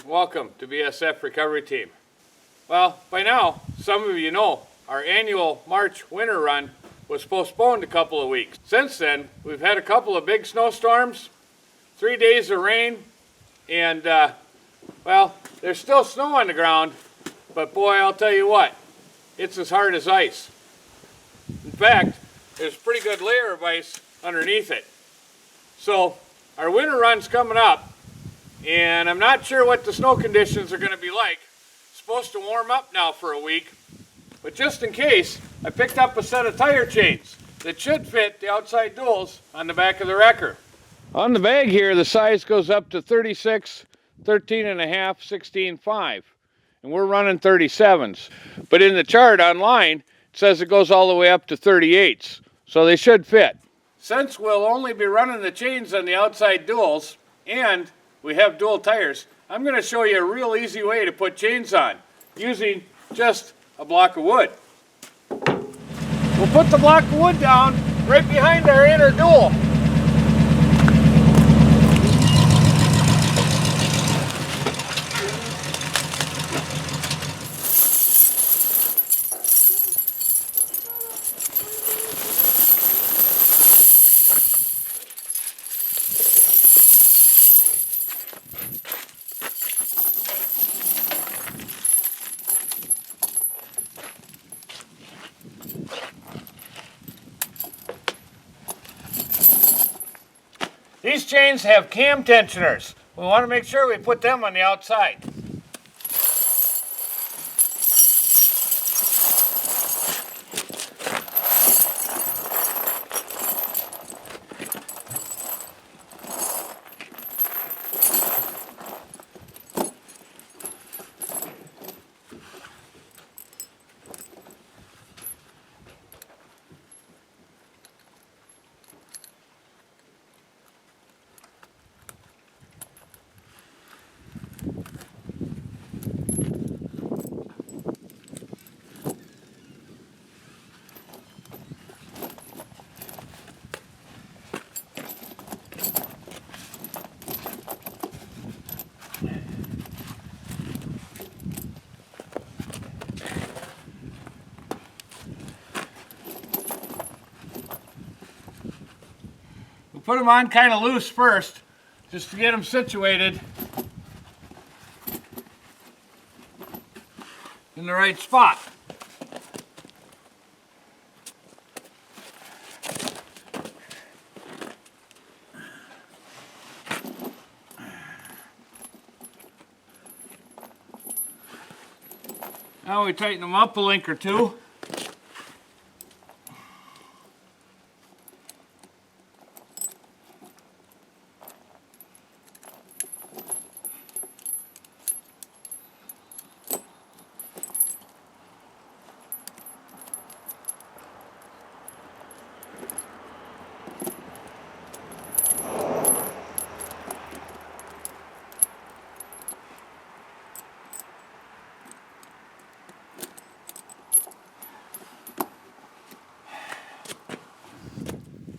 Welcome to BSF Recovery Team. Well, by now, some of you know our annual March winter run was postponed a couple of weeks. Since then, we've had a couple of big snowstorms, 3 days of rain, and well, there's still snow on the ground, but boy, I'll tell you what, it's as hard as ice. In fact, there's a pretty good layer of ice underneath it. So our winter run's coming up, and I'm not sure what the snow conditions are going to be like. It's supposed to warm up now for a week, but just in case, I picked up a set of tire chains that should fit the outside duals on the back of the wrecker. On the bag here, the size goes up to 36, 13.5, 16.5, and we're running 37s. But in the chart online, it says it goes all the way up to 38s, so they should fit. Since we'll only be running the chains on the outside duals, and we have dual tires, I'm going to show you a real easy way to put chains on using just a block of wood. We'll put the block of wood down right behind our inner dual. These chains have cam tensioners. We want to make sure we put them on the outside. Put them on kind of loose first, just to get them situated in the right spot. Now we tighten them up a link or two.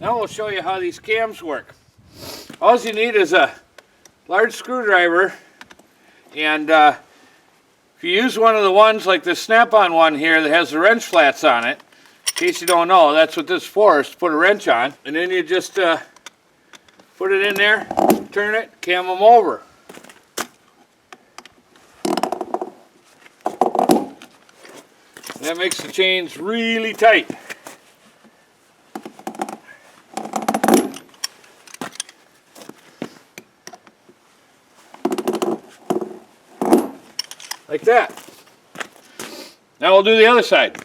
Now we'll show you how these cams work. All you need is a large screwdriver, and if you use one of the ones like this snap-on one here that has the wrench flats on it, in case you don't know, that's what this is for, is to put a wrench on. And then you just put it in there, turn it, cam them over. And that makes the chains really tight. Like that. Now we'll do the other side.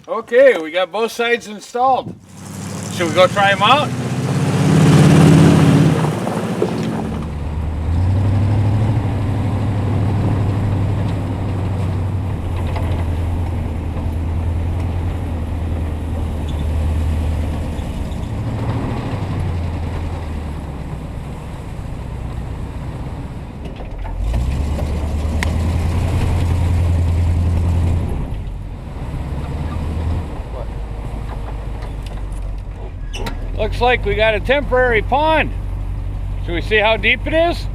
Okay, we got both sides installed. Should we go try them out? Looks like we got a temporary pond. Should we see how deep it is?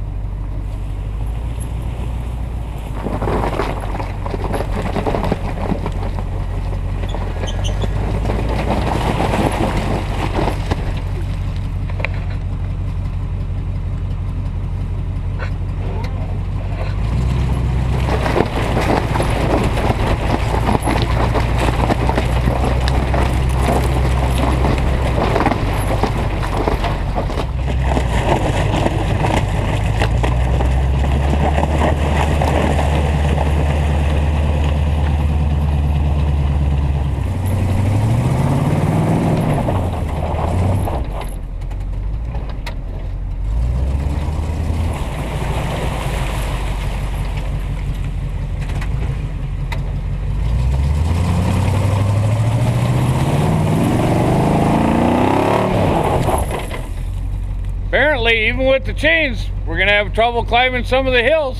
even with the chains, we're gonna have trouble climbing some of the hills.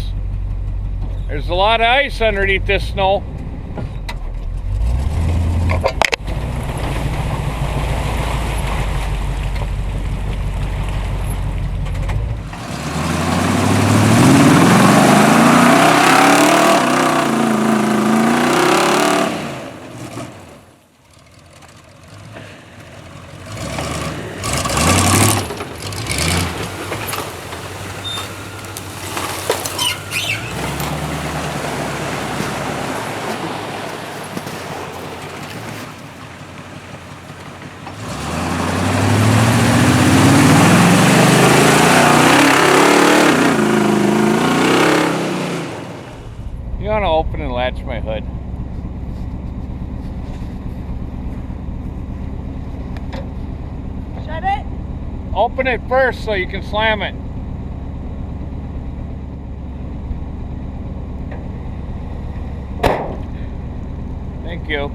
There's a lot of ice underneath this snow. You want to open and latch my hood? Shut it. Open it first so you can slam it. Thank you.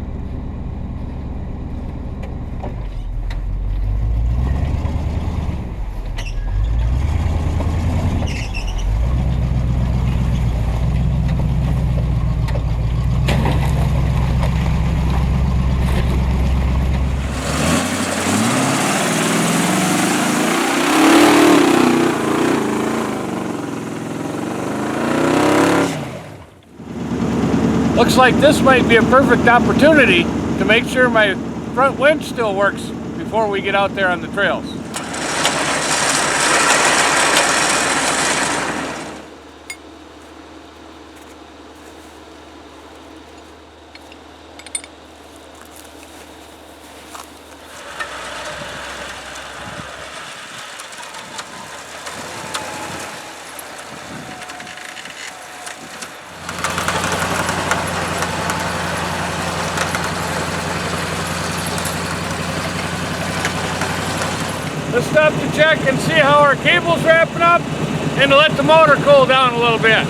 Looks like this might be a perfect opportunity to make sure my front winch still works before we get out there on the trails. Let's stop to check and see how our cable's wrapping up and to let the motor cool down a little bit.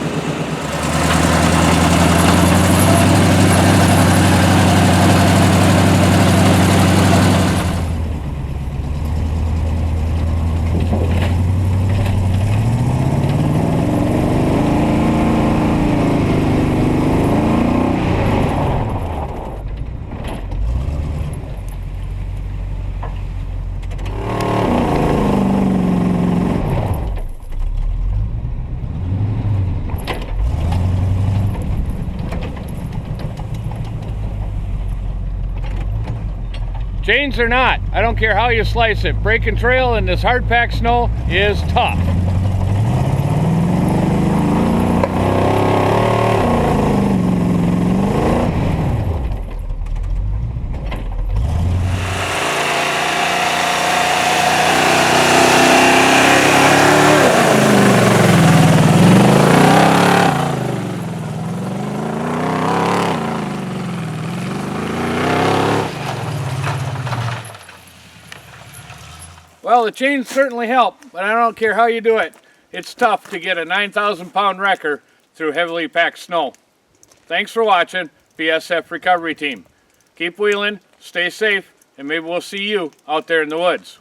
Chains or not, I don't care how you slice it. Breaking trail in this hard packed snow is tough. Well, the chains certainly help, but I don't care how you do it. It's tough to get a 9,000-pound wrecker through heavily packed snow. Thanks for watching, BSF Recovery Team. Keep wheeling, stay safe, and maybe we'll see you out there in the woods.